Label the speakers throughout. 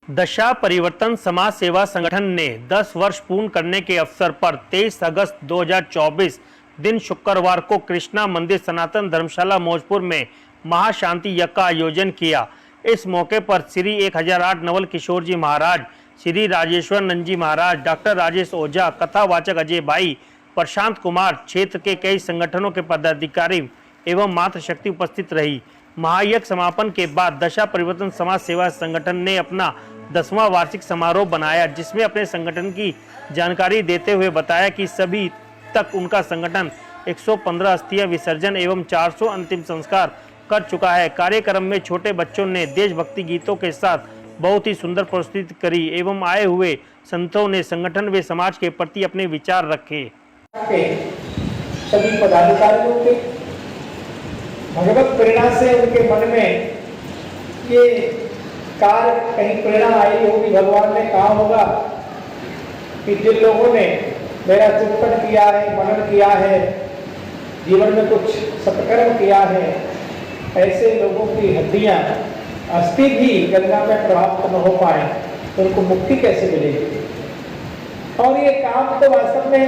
Speaker 1: दशा परिवर्तन समाज सेवा संगठन ने 10 वर्ष पूर्ण करने के अवसर पर 23 अगस्त 2024 दिन शुक्रवार को कृष्णा मंदिर सनातन धर्मशाला मौजपुर में महाशांति यज्ञ का आयोजन किया। इस मौके पर श्री 1008 नवल किशोर जी महाराज, श्री राजेश्वर नंद जी महाराज, डॉक्टर राजेश ओझा, कथावाचक अजय भाई, प्रशांत कुमार, क्षेत्र के कई संगठनों के पदाधिकारी एवं मातृशक्ति उपस्थित रही। महायज्ञ समापन के बाद दशा परिवर्तन समाज सेवा संगठन ने अपना 10वां वार्षिक समारोह बनाया, जिसमें अपने संगठन की जानकारी देते हुए बताया कि सभी तक उनका संगठन 115 अस्थियां विसर्जन एवं 400 अंतिम संस्कार कर चुका है। कार्यक्रम में छोटे बच्चों ने देशभक्ति गीतों के साथ बहुत ही सुंदर प्रस्तुति करी एवं आए हुए संतों ने संगठन व समाज के प्रति अपने विचार रखे।
Speaker 2: सभी पदाधिकारियों के भगवत प्रेरणा से उनके मन में ये कार्य कहीं प्रेरणा आई होगी, भगवान ने कहा होगा कि जिन लोगों ने मेरा चिंतन किया है, मनन किया है, जीवन में कुछ सत्कर्म किया है, ऐसे लोगों की हड्डियां अस्थि भी गंगा में प्राप्त न हो पाए तो उनको मुक्ति कैसे मिलेगी। और ये काम तो वास्तव में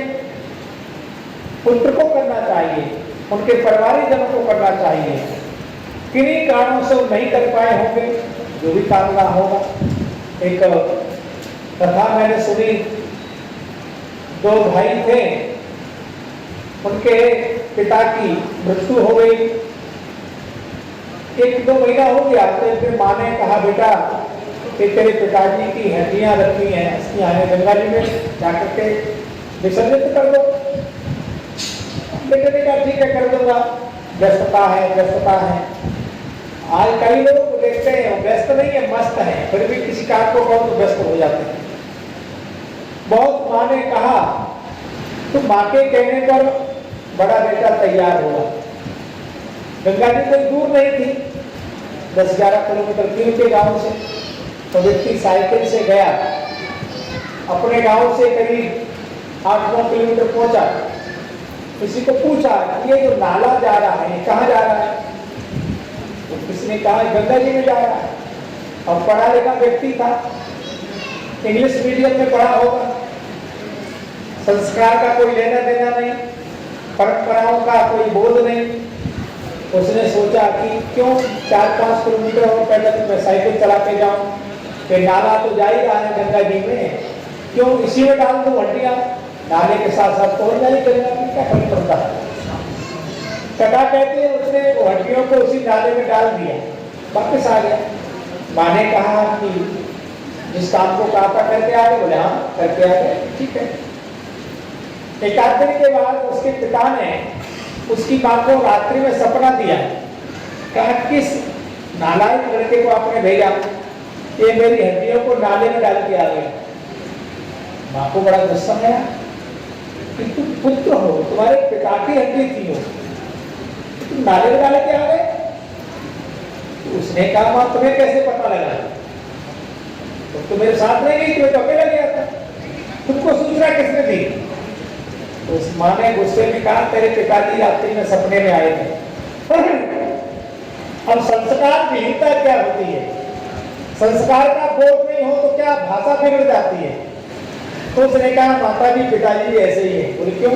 Speaker 2: पुत्र को करना चाहिए, उनके परिवारजनों को करना चाहिए। किन्हीं कारणों से नहीं कर पाए होंगे, जो भी कारण रहा होगा। एक कथा मैंने सुनी, दो भाई थे, उनके पिता की मृत्यु हो गई। 1-2 महीना हो गया तो फिर माँ ने कहा, बेटा कि तेरे पिताजी की हड्डियां रखी हैं, अस्थियां हैं, गंगा जी में जाकर के विसर्जित कर दो। बेटे ने कहा ठीक है, कर दूंगा, व्यस्तता है। आज कई लोग देखते हैं व्यस्त नहीं है, मस्त है, फिर भी किसी काम को कहो तो व्यस्त हो जाते हैं। बहुत माँ ने कहा तो माँ के कहने पर बड़ा बेटा तैयार हुआ। गंगा जी कोई दूर नहीं थी, 10-11 किलोमीटर दूर के गांव से। तो व्यक्ति साइकिल से गया, अपने गांव से करीब 8-9 किलोमीटर पहुंचा। किसी को पूछा ये जो नाला जा रहा है ये कहाँ जा रहा है, तो किसी ने कहा गंगा जी में जा रहा है। और पढ़ा लिखा व्यक्ति था, इंग्लिश मीडियम में पढ़ा होगा, संस्कार का कोई लेना देना नहीं, परंपराओं का कोई बोध नहीं। उसने सोचा कि क्यों 4-5 किलोमीटर और पैदल मैं साइकिल चला के जाऊं, कि नाला तो जा ही रहा है गंगा जी में, क्यों इसी में डाल दूं हड्डियां, नाले के साथ साथ तो नहीं करेगा, क्या फर्क पड़ता है। कथा कहते हैं उसने वो हड्डियों को उसी नाले में डाल दिया, वापस आ गया। माँ ने कहा कि जिस काम को कहा था करके आ गए, बोले हाँ करके आ गए, ठीक है। एक आध दिन के बाद उसके पिता ने उसकी माँ को रात्रि में सपना दिया, कहा किस नालायक लड़के को आपने भेजा, ये मेरी हड्डियों को नाले में डाल के आ गया। माँ को बड़ा गुस्सा आया कि तुम पुत्र हो, तुम्हारे पिता की हड्डी थी हो, तुम नाले में डाल के आ गए। तो उसने कहा माँ तुम्हें कैसे पता लगा, तो तुम मेरे साथ नहीं गई, तुम्हें तो अकेला गया था, तुमको सूचना किसने दी। तो उस माँ ने गुस्से में कहा तेरे पिताजी रात्रि में सपने में आए थे। अब संस्कार विहीनता क्या होती है, संस्कार का बोध नहीं हो तो क्या भाषा बिगड़ जाती है। तो उसने कहा माता जी पिताजी ऐसे ही है। बोले क्यों,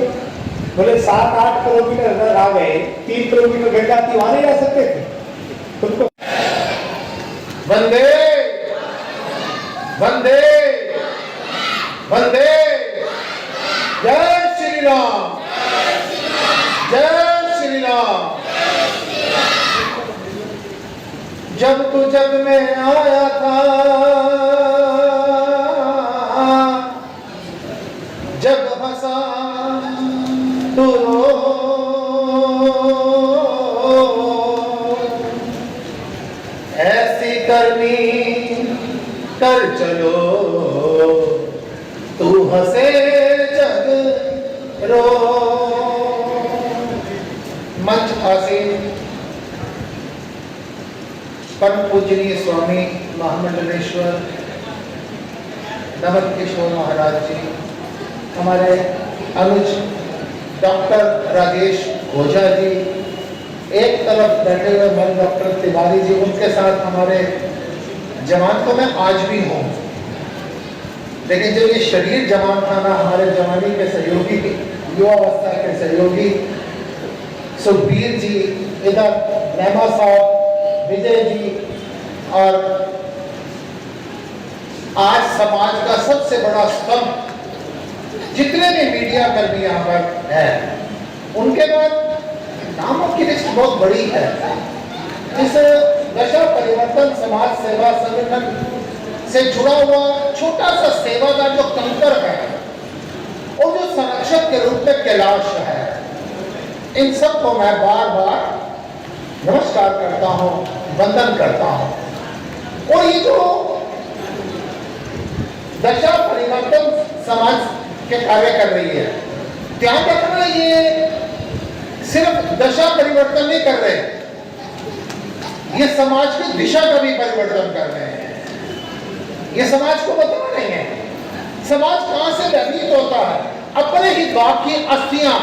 Speaker 2: बोले 7-8 किलोमीटर अंदर आ गए, 3 किलोमीटर गंगा थी, वहां नहीं जा सकते थे तुमको।
Speaker 3: वंदे वंदे वंदे, जय श्री राम, जय श्री राम। जब तू जग में आया था, जग हंसा तू रो, ऐसी करनी कर चलो, तू हंसे जग रो। मंच आसीन परम पूजनीय स्वामी महामंडलेश्वर नवल किशोर महाराज जी, हमारे अनुज डॉक्टर राजेश ओझा जी, एक तरफ बैठे हुए मन डॉक्टर तिवारी जी, उनके साथ हमारे जवान तो मैं आज भी हूँ, लेकिन जब ये शरीर जवान था ना, हमारे जवानी के सहयोगी, युवावस्था के सहयोगी सुखबीर जी, इधर रहमा साहब, विजय जी, और आज समाज का सबसे बड़ा स्तंभ जितने भी मीडिया कर्मी यहाँ पर है, उनके बाद नामों की लिस्ट बहुत बड़ी है। इस दशा परिवर्तन समाज सेवा संगठन से जुड़ा हुआ छोटा सा सेवा का जो कंकर है और जो संरक्षक के रूप में कैलाश है, इन सबको मैं बार बार नमस्कार करता हूँ, वंदन करता हूँ। और ये जो दशा परिवर्तन समाज के कार्य कर रही है, ध्यान रखना, ये सिर्फ दशा परिवर्तन नहीं कर रहे, ये समाज की दिशा का भी परिवर्तन कर रहे हैं। ये समाज को बता रहे हैं समाज कहां से भयभीत होता है, अपने ही बाप की अस्थियां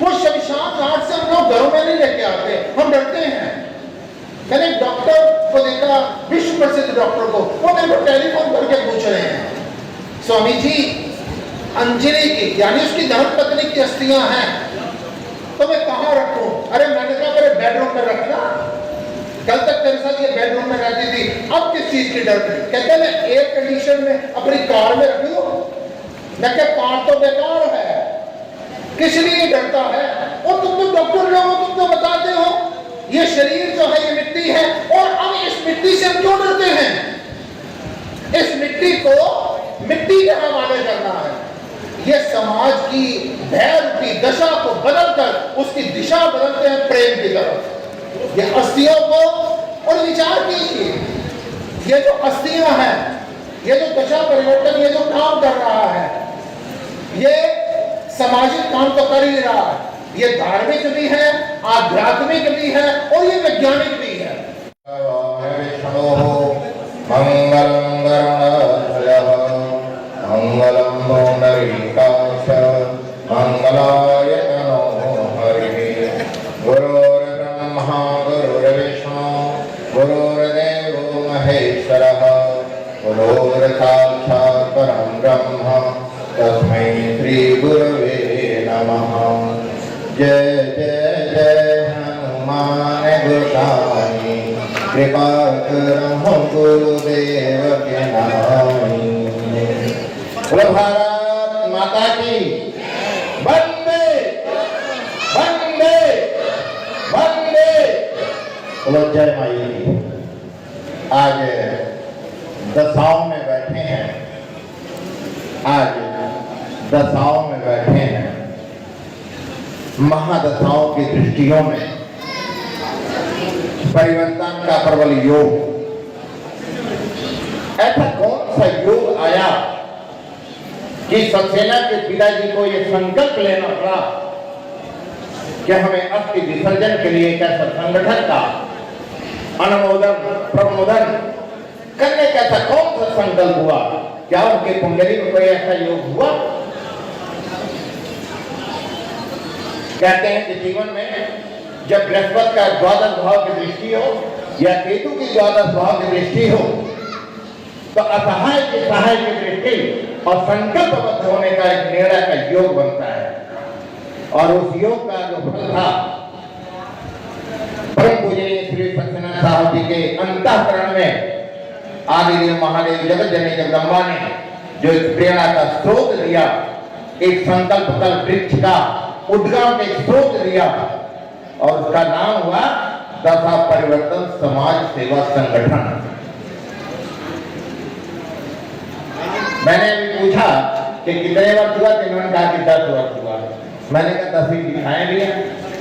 Speaker 3: वो शमशान घाट से हम लोग घरों में नहीं लेके आते, हम डरते हैं। मैंने एक डॉक्टर को देखा, विश्व प्रसिद्ध डॉक्टर को, वो मेरे को टेलीफोन करके पूछ रहे हैं, स्वामी जी अंजलि की यानी उसकी धर्मपत्नी की अस्थियां हैं, तो मैं कहां रखूं? अरे मैंने कहा मेरे बेडरूम में रखना, कल तक तेरे साथ ये बेडरूम में रहती थी, अब किस चीज की डर? कहते हैं मैं एयर कंडीशन में अपनी कार में रख लूं। मैं क्या, कार तो बेकार है, किस लिए डरता है? और तुम तो डॉक्टर लोग हो, तुम तो बताते हो ये शरीर जो है ये मिट्टी है, और अब इस मिट्टी से हम क्यों डरते हैं? इस मिट्टी को मिट्टी के हवाले करना है। ये समाज की भय रूपी दशा को बदलकर उसकी दिशा बदलते हैं प्रेम की तरफ। ये अस्थियों को, और विचार कीजिए, ये जो अस्थियां हैं, ये जो दशा परिवर्तन, ये जो काम कर रहा है, ये सामाजिक काम तो कर ही रहा है, ये धार्मिक भी है, आध्यात्मिक भी है, और ये वैज्ञानिक भी है।
Speaker 4: मंगलम गरुणध्वजः मंगलम पुंडरीकाक्ष मंगलाय तनो हरिः। गुरुर्ब्रह्मा गुरुर्विष्णु गुरुर्देवो महेश्वरः गुरुर्साक्षात् परं ब्रह्म तस्मै श्री गुरवे नमः। जय जय जय हनुमान गोसाई कृपा करहु गुरुदेव के नाई। बोलो भारत माता की वंदे वंदे वंदे। बोलो जय माई की। आज दशाओं में बैठे हैं, आज दशाओं में बैठे हैं, महादशाओं की दृष्टियों में परिवर्तन का प्रबल योग। ऐसा कौन सा योग आया कि सक्सेना के पिताजी को यह संकल्प लेना पड़ा कि हमें अस्थि विसर्जन के लिए एक ऐसा संगठन का अनुमोदन प्रमोदन करने का ऐसा कौन सा संकल्प हुआ? क्या उनके कुंडली में कोई ऐसा योग हुआ? कहते हैं कि जीवन में जब बृहस्पति का द्वादश भाव की दृष्टि हो या केतु की द्वादश भाव की दृष्टि हो, तो असहाय की सहाय की दृष्टि और संकल्पबद्ध होने का एक निर्णय का योग बनता है। और उस योग का जो फल था, परम पूजनीय श्री सत्यनारायण साहब जी के अंतःकरण में आदिदेव महादेव जगत जननी जगदम्बा ने जो एक प्रेरणा का स्रोत दिया, एक संकल्प कल वृक्ष का उद्गम के स्रोत दिया, और उसका नाम हुआ दशा परिवर्तन समाज सेवा संगठन। मैंने अभी पूछा कि कितने वर्ष हुआ, तो इन्होंने कहा कि 10 वर्ष हुआ। मैंने कहा 10 ही दिखाए भी है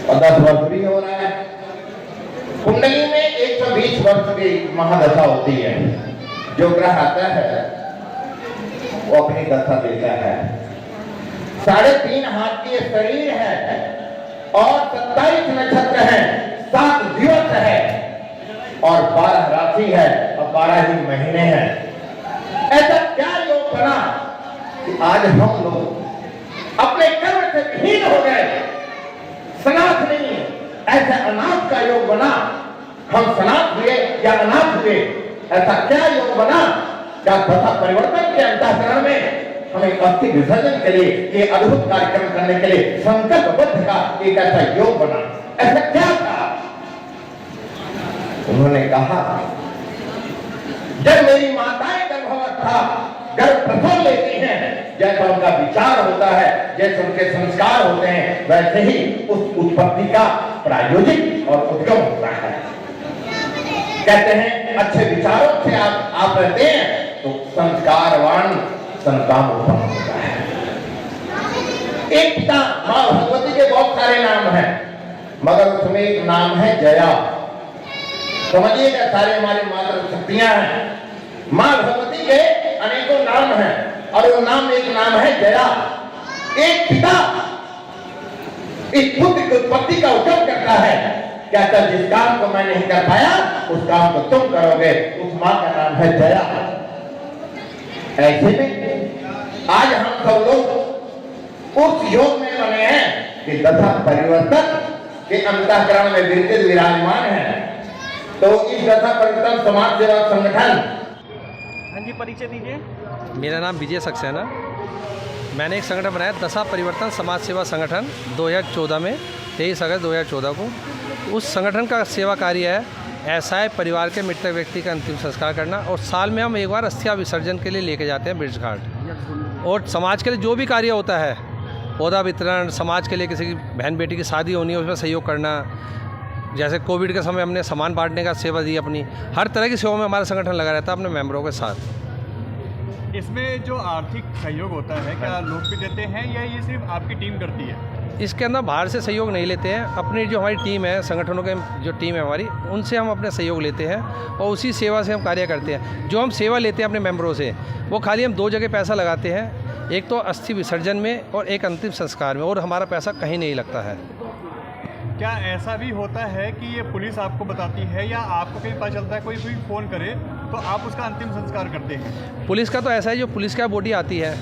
Speaker 4: और 10 वर्ष भी हो रहा है। कुंडली में 120 वर्ष की महादशा होती है। जो ग्रह आता है वो अपनी दशा देता है। 3.5 हाथ की शरीर है और 27 नक्षत्र है, 7 दिवस है और 12 राशि है और 12 ही महीने हैं। ऐसा क्या योग बना कि आज हम लोग अपने कर्म से विहीन हो गए। सनाथ नहीं, ऐसा अनाथ का योग बना। हम सनाथ हुए या अनाथ हुए, ऐसा क्या योग बना क्या दशा परिवर्तन के अंतःकरण में हमें अस्थि विसर्जन के लिए ये अद्भुत कार्यक्रम करने के लिए संकल्पबद्ध का एक ऐसा योग बना? ऐसा क्या था? उन्होंने कहा, जब मेरी माताएं गर्भावस्था गर्भ प्रसव लेती हैं, जैसा उनका विचार होता है, जैसे उनके संस्कार होते हैं, वैसे ही उस उत्पत्ति का प्रायोजिक और उद्गम होता है। कहते हैं अच्छे विचारों से आप रहते हैं तो संस्कारवान संतान उत्पन्न होता है। एक पिता मां भगवती के बहुत सारे नाम हैं, मगर उसमें एक नाम है जया। समझिएगा, सारे हमारे मातृ शक्तियां हैं। मां भगवती के अनेकों नाम हैं और वो नाम एक नाम है जया। एक पिता इस पुत्र की उत्पत्ति का उद्गम करता है, कहता जिस काम को मैं नहीं कर पाया उस काम को तुम करोगे, उस मां का नाम है जया। ऐसे में आज हम सब लोग उस योग में बने हैं कि दशा परिवर्तन के अंतःकरण में विराजमान है। तो इस दशा परिवर्तन समाज सेवा संगठन,
Speaker 1: हाँ जी, परिचय दीजिए।
Speaker 5: मेरा नाम विजय सक्सेना। मैंने एक संगठन बनाया दशा परिवर्तन समाज सेवा संगठन 2014 में 23 अगस्त 2014 को। उस संगठन का सेवा कार्य है ऐसा परिवार के मृतक व्यक्ति का अंतिम संस्कार करना, और साल में हम एक बार अस्थिया विसर्जन के लिए लेके जाते हैं ब्रिज घाट। और समाज के लिए जो भी कार्य होता है, पौधा वितरण, समाज के लिए किसी की बहन बेटी की शादी होनी है उसमें सहयोग करना, जैसे कोविड के समय हमने सामान बांटने का सेवा दी अपनी, हर तरह की सेवा में हमारा संगठन लगा रहता है अपने मेंबरों के साथ।
Speaker 6: इसमें जो आर्थिक सहयोग होता है, क्या लोग भी देते हैं या ये सिर्फ आपकी टीम करती है?
Speaker 5: इसके अंदर बाहर से सहयोग नहीं लेते हैं, अपनी जो हमारी टीम है, संगठनों के जो टीम है हमारी, उनसे हम अपने सहयोग लेते हैं और उसी सेवा से हम कार्य करते हैं। जो हम सेवा लेते हैं अपने मेंबरों से, वो खाली हम 2 जगह पैसा लगाते हैं, एक तो अस्थि विसर्जन में और एक अंतिम संस्कार में, और हमारा पैसा कहीं नहीं लगता है।
Speaker 6: क्या ऐसा भी होता है कि ये पुलिस आपको बताती है या आपको कहीं पता चलता है, कोई फ़ोन करे तो आप उसका अंतिम संस्कार करते हैं?
Speaker 5: पुलिस का तो ऐसा है, जो पुलिस का बॉडी आती है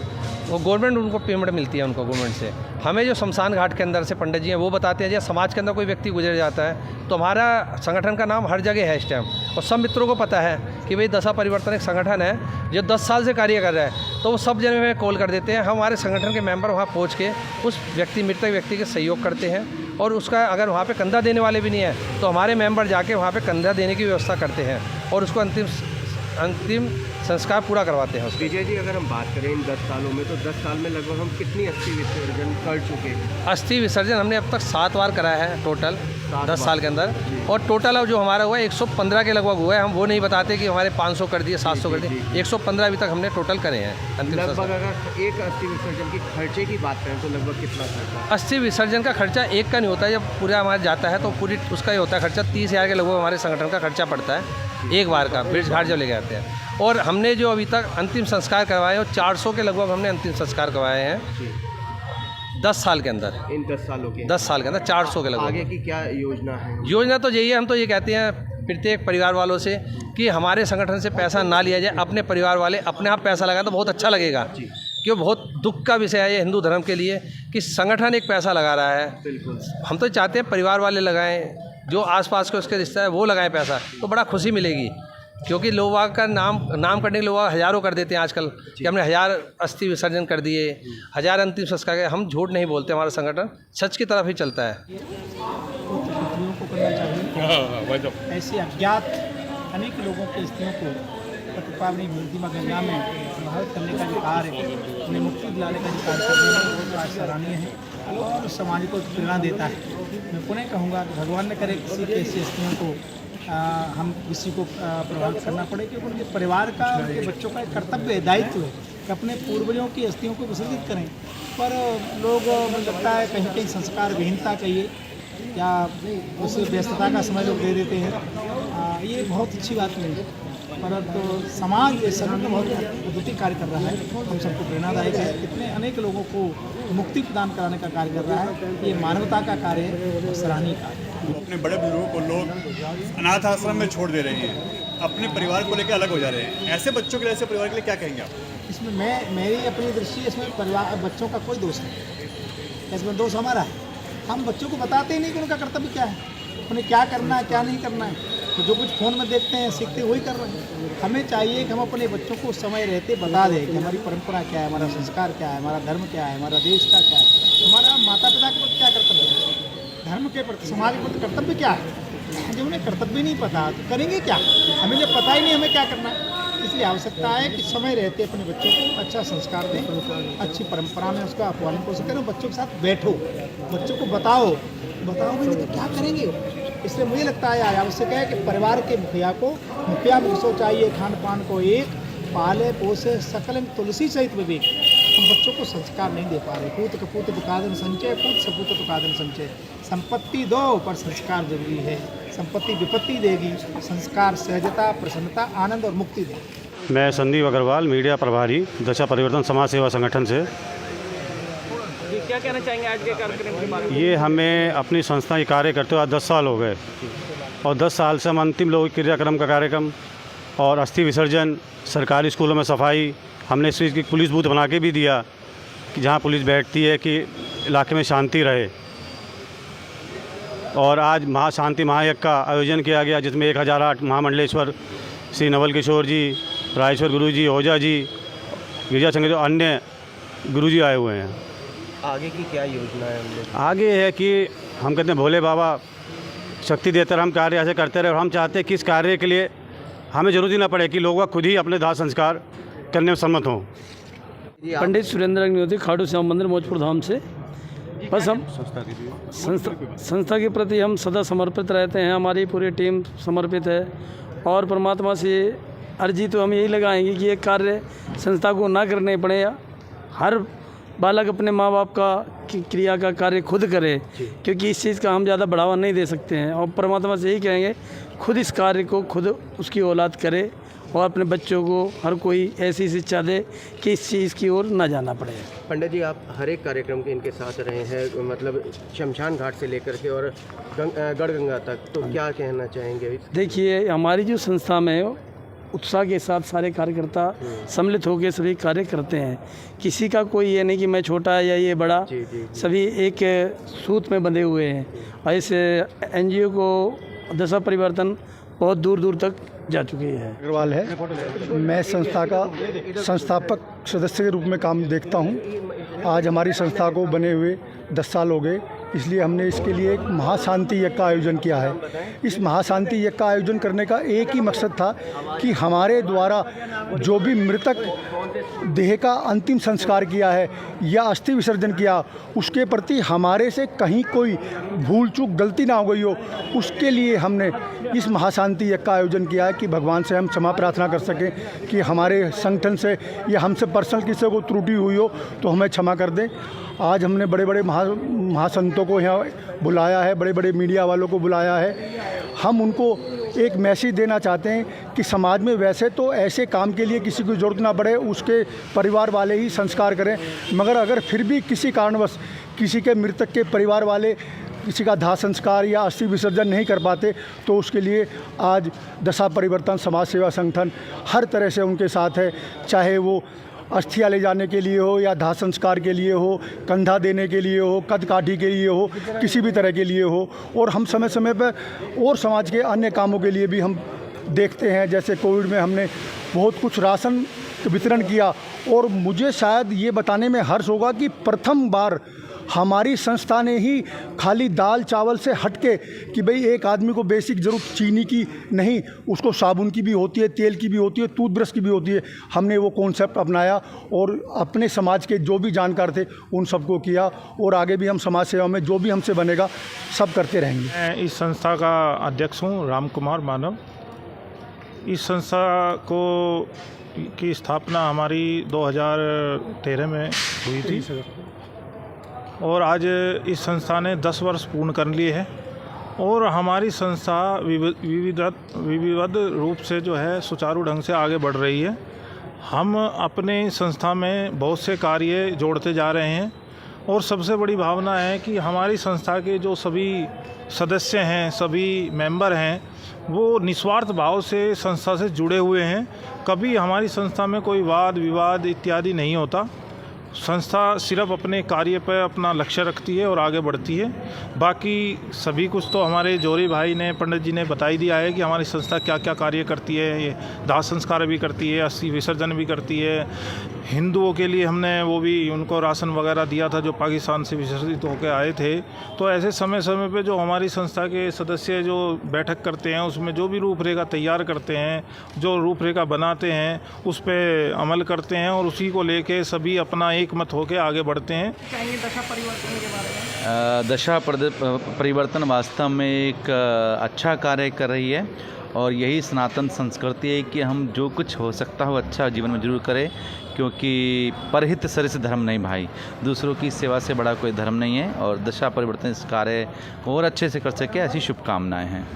Speaker 5: वो गवर्नमेंट, उनको पेमेंट मिलती है उनको गवर्नमेंट से। हमें जो शमशान घाट के अंदर से पंडित जी हैं वो बताते हैं, जैसे समाज के अंदर कोई व्यक्ति गुजर जाता है तो हमारा संगठन का नाम हर जगह है इस टाइम, और सब मित्रों को पता है कि भाई दशा परिवर्तन एक संगठन है जो 10 साल से कार्य कर रहा है, तो वो सब जगह में कॉल कर देते हैं। हम हमारे संगठन के मेंबर वहाँ पहुँच के उस मृतक व्यक्ति के सहयोग करते हैं, और उसका अगर वहाँ पे कंधा देने वाले भी नहीं है तो हमारे मेंबर जाके वहाँ पे कंधा देने की व्यवस्था करते हैं और उसको अंतिम संस्कार पूरा करवाते हैं।
Speaker 7: विजय जी, अगर हम बात करें इन 10 सालों में, तो 10 साल में लगभग हम कितनी अस्थि विसर्जन कर चुके हैं?
Speaker 5: अस्थि विसर्जन हमने अब तक 7 बार कराया है टोटल 10 साल के अंदर, और टोटल अब जो हमारा हुआ है 115 के लगभग हुआ है। हम वो नहीं बताते कि हमारे 500 कर दिए, 700 कर दिए, 115 अभी तक हमने टोटल करे हैं अंतिम
Speaker 7: लगभग
Speaker 5: संस्कार।
Speaker 7: अगर एक अस्थि विसर्जन की खर्चे की बात करें तो लगभग कितना खर्चा?
Speaker 5: अस्थि विसर्जन का खर्चा एक का नहीं होता है, जब पूरा हमारा जाता है तो पूरी उसका ही होता है खर्चा। 30,000 के लगभग हमारे संगठन का खर्चा पड़ता है एक बार का, ब्रिज घाट जब ले जाते हैं। और हमने जो अभी तक अंतिम संस्कार करवाए और 400 के लगभग हमने अंतिम संस्कार करवाए हैं 10 साल के अंदर।
Speaker 7: इन 10 सालों के
Speaker 5: 10 साल के अंदर 400 के लगभग।
Speaker 7: आगे की क्या योजना है?
Speaker 5: योजना तो यही है, हम तो ये कहते हैं प्रत्येक परिवार वालों से कि हमारे संगठन से पैसा ना लिया जाए, अपने परिवार वाले अपने आप पैसा लगाए तो बहुत अच्छा लगेगा। क्यों, बहुत दुख का विषय है ये हिंदू धर्म के लिए कि संगठन एक पैसा लगा रहा है।
Speaker 7: बिल्कुल,
Speaker 5: हम तो चाहते हैं परिवार वाले लगाएं, जो आसपास के उसके रिश्ता है वो लगाएं पैसा, तो बड़ा खुशी मिलेगी। क्योंकि लोग का नाम करने के लोग हज़ारों कर देते हैं आजकल कि हमने 1000 अस्थि विसर्जन कर दिए, 1000 अंतिम संस्कार। हम झूठ नहीं बोलते, हमारा संगठन सच की तरफ ही चलता है।
Speaker 2: पुत्रियों को करना चाहिए। ऐसे अज्ञात अनेक लोगों के स्त्रियों को पतिपावनी मूर्तिमा गंगा में प्रभावित करने का जो कार्य, उन्हें मुक्ति दिलाने का जो कार्य कर रहे हैं, वो कार्य सराहनीय है और समाज को प्रेरणा देता है। मैं पुनः कहूँगा कि भगवान ने करे किसी के ऐसी स्त्रियों को हम किसी को प्रभावित करना पड़े, क्योंकि उनके परिवार का, उनके बच्चों का एक कर्तव्य है, दायित्व है कि अपने पूर्वजों की अस्थियों को विसर्जित करें। पर लोग, मुझे लगता है कहीं कहीं संस्कार विहीनता कहिए या उस व्यस्तता का समय लोग दे देते हैं। ये बहुत अच्छी बात नहीं है, परंतु समाज इस समय में बहुत अद्वितीय कार्य कर रहा है, हम सबको प्रेरणादायक है। कितने अनेक लोगों को मुक्ति प्रदान कराने का कार्य कर रहा है, ये मानवता का कार्य है, सराहनीय कार्य है।
Speaker 6: अपने बड़े बुजुर्गों को लोग अनाथ आश्रम में छोड़ दे रहे हैं, अपने परिवार को लेकर अलग हो जा रहे हैं। ऐसे बच्चों के लिए, ऐसे परिवार के लिए क्या कहेंगे आप?
Speaker 2: इसमें मेरी अपनी दृष्टि, इसमें परिवार बच्चों का कोई दोष नहीं, इसमें दोष हमारा है। हम बच्चों को बताते ही नहीं कि उनका कर्तव्य क्या है, उन्हें क्या करना है क्या नहीं करना है। तो जो कुछ फ़ोन में देखते हैं सीखते वही कर रहे हैं। हमें चाहिए कि हम अपने बच्चों को समय रहते बता दें कि हमारी परंपरा क्या है, हमारा संस्कार क्या है, हमारा धर्म क्या है, हमारा देश का क्या है, हमारा माता पिता के प्रति क्या कर्तव्य है, धर्म के प्रति, समाज के प्रति कर्तव्य क्या है। जब उन्हें कर्तव्य नहीं पता तो करेंगे क्या? हमें जब पता ही नहीं हमें क्या करना है, इसलिए आवश्यकता है कि समय रहते अपने बच्चों को अच्छा संस्कार दें, अच्छी परंपरा में उसका पालन पोषण करें, बच्चों के साथ बैठो, बच्चों को बताओगे नहीं तो क्या करेंगे। इसलिए मुझे लगता है आवश्यक है कि परिवार के मुखिया को चाहिए खान पान को एक पाले पोसे सकल तुलसी सहित विवेक। हम बच्चों को संस्कार नहीं दे पा रहे। पूत कपूत दुकादन संचय, पूत सपूत दुकादन संचय। संपत्ति दो पर संस्कार जरूरी है। संपत्ति विपत्ति देगी, संस्कार सहजता, प्रसन्नता, आनंद और मुक्ति देगी।
Speaker 8: मैं संदीप अग्रवाल, मीडिया प्रभारी, दशा परिवर्तन समाज सेवा संगठन से।
Speaker 7: क्या कहना चाहेंगे आज के कार्यक्रम के बारे में?
Speaker 8: ये हमें अपनी संस्था के कार्य करते हुए आज 10 साल हो गए और 10 साल से हम अंतिम लोक क्रियाक्रम का कार्यक्रम और अस्थि विसर्जन, सरकारी स्कूलों में सफाई, हमने इस चीज़ की पुलिस बूथ बना के भी दिया कि जहाँ पुलिस बैठती है कि इलाके में शांति रहे। और आज महाशांति महायज्ञ का आयोजन किया गया जिसमें 1008 महामंडलेश्वर श्री नवल किशोर जी, राजेश्वर गुरु जी, ओझा जी, गिरिजा संघ जो अन्य गुरु जी आए हुए हैं।
Speaker 7: आगे की क्या योजना है हमने?
Speaker 8: आगे है कि हम कहते हैं भोले बाबा शक्ति देते रहे, हम कार्य ऐसे करते रहे और हम चाहते हैं कि इस कार्य के लिए हमें जरूरत ही ना पड़े कि लोग खुद ही अपने दाह संस्कार करने में सम्मत हों।
Speaker 9: पंडित सुरेंद्र अग्निहोत्री, खाटू श्याम मंदिर, मौजपुर धाम से। बस हम संस्था के प्रति हम सदा समर्पित रहते हैं, हमारी पूरी टीम समर्पित है और परमात्मा से अर्जी तो हम यही लगाएंगे कि ये कार्य संस्था को ना करने पड़े। हर बालक अपने माँ बाप का क्रिया का कार्य खुद करे, क्योंकि इस चीज़ का हम ज़्यादा बढ़ावा नहीं दे सकते हैं। और परमात्मा से यही कहेंगे खुद इस कार्य को खुद उसकी औलाद करे और अपने बच्चों को हर कोई ऐसी शिक्षा दे कि इस चीज़ की ओर ना जाना पड़े।
Speaker 7: पंडित जी, आप हर एक कार्यक्रम के इनके साथ रहे हैं, मतलब शमशान घाट से लेकर के और गढ़गंगा तक, तो क्या कहना चाहेंगे?
Speaker 9: देखिए, हमारी जो संस्था में उत्साह के साथ सारे कार्यकर्ता सम्मिलित होकर सभी कार्य करते हैं। किसी का कोई ये नहीं कि मैं छोटा है या ये बड़ा, सभी एक सूत में बंधे हुए हैं। और इस NGO को दशा परिवर्तन बहुत दूर दूर तक जा चुकी है।
Speaker 10: अग्रवाल है, मैं संस्था का संस्थापक सदस्य के रूप में काम देखता हूँ। आज हमारी संस्था को बने हुए 10 साल हो गए, इसलिए हमने इसके लिए एक महाशांति यज्ञ का आयोजन किया है। इस महाशांति यज्ञ का आयोजन करने का एक ही मकसद था कि हमारे द्वारा जो भी मृतक देह का अंतिम संस्कार किया है या अस्थि विसर्जन किया, उसके प्रति हमारे से कहीं कोई भूल चूक गलती ना हो गई हो, उसके लिए हमने इस महाशांति यज्ञ का आयोजन किया है कि भगवान से हम क्षमा प्रार्थना कर सकें कि हमारे संगठन से या हमसे पर्सनल किसी को त्रुटि हुई हो तो हमें क्षमा कर दें। आज हमने बड़े बड़े महासंतों को यहाँ बुलाया है, बड़े बड़े मीडिया वालों को बुलाया है। हम उनको एक मैसेज देना चाहते हैं कि समाज में वैसे तो ऐसे काम के लिए किसी को ज़रूरत ना पड़े, उसके परिवार वाले ही संस्कार करें, मगर अगर फिर भी किसी कारणवश किसी के मृतक के परिवार वाले किसी का दाह संस्कार या अस्थि विसर्जन नहीं कर पाते तो उसके लिए आज दशा परिवर्तन समाज सेवा संगठन हर तरह से उनके साथ है, चाहे वो अस्थियाँ ले जाने के लिए हो या दाह संस्कार के लिए हो, कंधा देने के लिए हो, कद काठी के लिए हो, किसी भी तरह के लिए हो। और हम समय समय पर और समाज के अन्य कामों के लिए भी हम देखते हैं, जैसे कोविड में हमने बहुत कुछ राशन वितरण किया। और मुझे शायद ये बताने में हर्ष होगा कि प्रथम बार हमारी संस्था ने ही खाली दाल चावल से हटके कि भाई एक आदमी को बेसिक ज़रूरत चीनी की नहीं, उसको साबुन की भी होती है, तेल की भी होती है, टूथब्रश की भी होती है, हमने वो कॉन्सेप्ट अपनाया और अपने समाज के जो भी जानकार थे उन सबको किया। और आगे भी हम समाज सेवा में जो भी हमसे बनेगा सब करते रहेंगे।
Speaker 11: मैं इस संस्था का अध्यक्ष हूँ, राम कुमार मानव। इस संस्था को की स्थापना हमारी 2013 में हुई थी और आज इस संस्था ने 10 वर्ष पूर्ण कर लिए हैं और हमारी संस्था विविध रूप से जो है सुचारू ढंग से आगे बढ़ रही है। हम अपने संस्था में बहुत से कार्य जोड़ते जा रहे हैं और सबसे बड़ी भावना है कि हमारी संस्था के जो सभी सदस्य हैं, सभी मेंबर हैं, वो निस्वार्थ भाव से संस्था से जुड़े हुए हैं। कभी हमारी संस्था में कोई वाद विवाद इत्यादि नहीं होता। संस्था सिर्फ अपने कार्य पर अपना लक्ष्य रखती है और आगे बढ़ती है। बाकी सभी कुछ तो हमारे जौहरी भाई ने, पंडित जी ने बता ही दिया है कि हमारी संस्था क्या क्या कार्य करती है। ये दाह संस्कार भी करती है, अस्थि विसर्जन भी करती है। हिंदुओं के लिए हमने वो भी उनको राशन वगैरह दिया था जो पाकिस्तान से विसर्जित होकर आए थे। तो ऐसे समय समय पे जो हमारी संस्था के सदस्य जो बैठक करते हैं उसमें जो भी रूपरेखा तैयार करते हैं, जो रूपरेखा बनाते हैं उस पर अमल करते हैं और उसी को लेके सभी अपना एक मत होकर आगे बढ़ते हैं।
Speaker 12: दशा परिवर्तन वास्तव में एक अच्छा कार्य कर रही है और यही सनातन संस्कृति है कि हम जो कुछ हो सकता हो अच्छा जीवन में जरूर करें, क्योंकि परहित सरिस धर्म नहीं भाई, दूसरों की सेवा से बड़ा कोई धर्म नहीं है। और दशा परिवर्तन इस कार्य को और अच्छे से कर सके ऐसी शुभकामनाएं हैं।